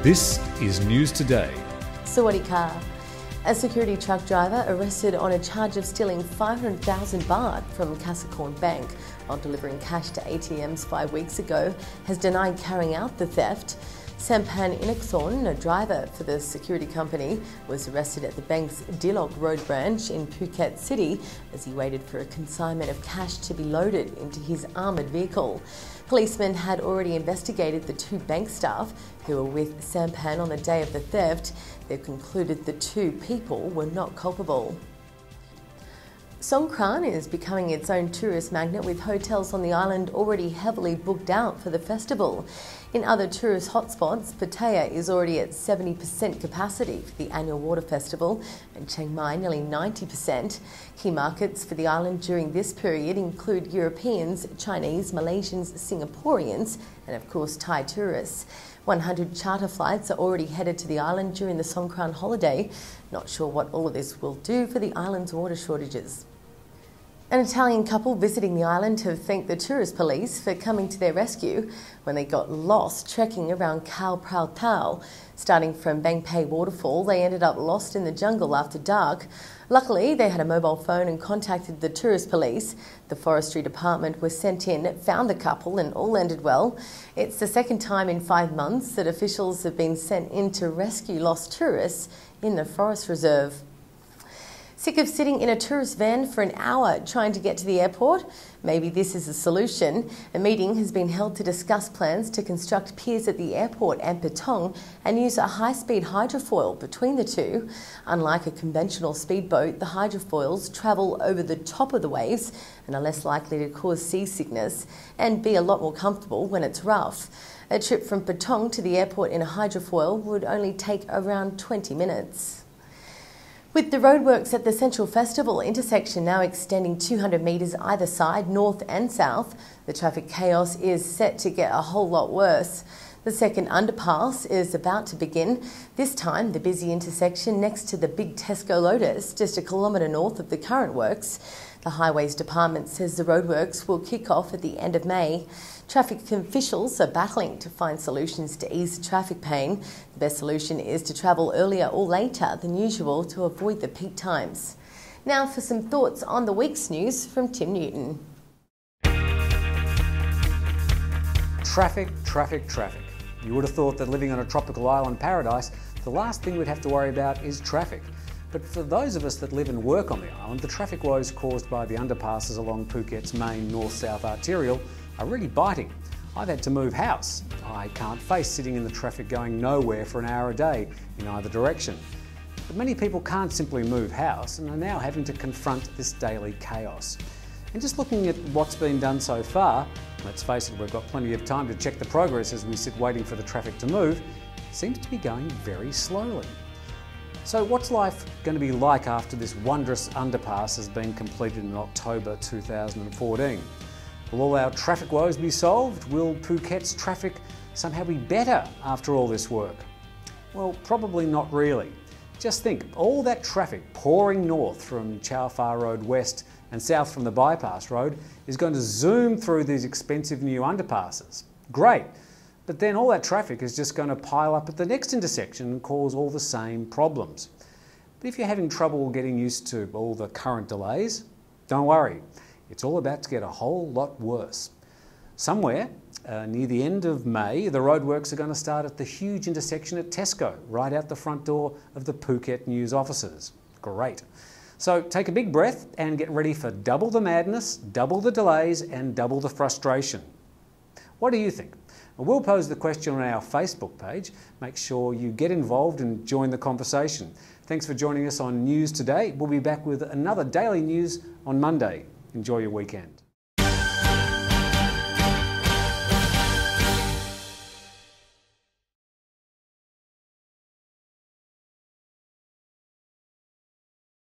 This is News Today. Sawadee Ka. A security truck driver arrested on a charge of stealing 500,000 baht from Kasakorn Bank while delivering cash to ATMs 5 weeks ago has denied carrying out the theft. Sampan Inakthorn, a driver for the security company, was arrested at the bank's Dilok Road branch in Phuket City as he waited for a consignment of cash to be loaded into his armoured vehicle. Policemen had already investigated the two bank staff who were with Sampan on the day of the theft. They concluded the two people were not culpable. Songkran is becoming its own tourist magnet, with hotels on the island already heavily booked out for the festival. In other tourist hotspots, Taew is already at 70% capacity for the annual water festival, and Chiang Mai nearly 90%. Key markets for the island during this period include Europeans, Chinese, Malaysians, Singaporeans, and of course Thai tourists. 100 charter flights are already headed to the island during the Songkran holiday. Not sure what all of this will do for the island's water shortages. An Italian couple visiting the island have thanked the tourist police for coming to their rescue when they got lost trekking around Khao Taew. Starting from Bang Pei waterfall, they ended up lost in the jungle after dark. Luckily, they had a mobile phone and contacted the tourist police. The forestry department was sent in, found the couple, and all ended well. It's the second time in 5 months that officials have been sent in to rescue lost tourists in the forest reserve. Sick of sitting in a tourist van for an hour trying to get to the airport? Maybe this is a solution. A meeting has been held to discuss plans to construct piers at the airport and Patong and use a high-speed hydrofoil between the two. Unlike a conventional speedboat, the hydrofoils travel over the top of the waves and are less likely to cause seasickness and be a lot more comfortable when it's rough. A trip from Patong to the airport in a hydrofoil would only take around 20 minutes. With the roadworks at the Central Festival intersection now extending 200 metres either side, north and south, the traffic chaos is set to get a whole lot worse. The second underpass is about to begin, this time the busy intersection next to the big Tesco Lotus, just a kilometre north of the current works. The Highways Department says the roadworks will kick off at the end of May. Traffic officials are battling to find solutions to ease the traffic pain. The best solution is to travel earlier or later than usual to avoid the peak times. Now for some thoughts on the week's news from Tim Newton. Traffic, traffic, traffic. You would have thought that living on a tropical island paradise, the last thing we'd have to worry about is traffic. But for those of us that live and work on the island, the traffic woes caused by the underpasses along Phuket's main north-south arterial are really biting. I've had to move house. I can't face sitting in the traffic going nowhere for an hour a day in either direction. But many people can't simply move house and are now having to confront this daily chaos. And just looking at what's been done so far, let's face it, we've got plenty of time to check the progress as we sit waiting for the traffic to move, it seems to be going very slowly. So what's life going to be like after this wondrous underpass has been completed in October 2014? Will all our traffic woes be solved? Will Phuket's traffic somehow be better after all this work? Well, probably not really. Just think, all that traffic pouring north from Chao Phrha Road West and south from the bypass road is going to zoom through these expensive new underpasses. Great, but then all that traffic is just going to pile up at the next intersection and cause all the same problems. But if you're having trouble getting used to all the current delays, don't worry. It's all about to get a whole lot worse. Somewhere near the end of May, the roadworks are going to start at the huge intersection at Tesco, right out the front door of the Phuket News offices. Great. So take a big breath and get ready for double the madness, double the delays, and double the frustration. What do you think? We'll pose the question on our Facebook page. Make sure you get involved and join the conversation. Thanks for joining us on News Today. We'll be back with another daily news on Monday. Enjoy your weekend.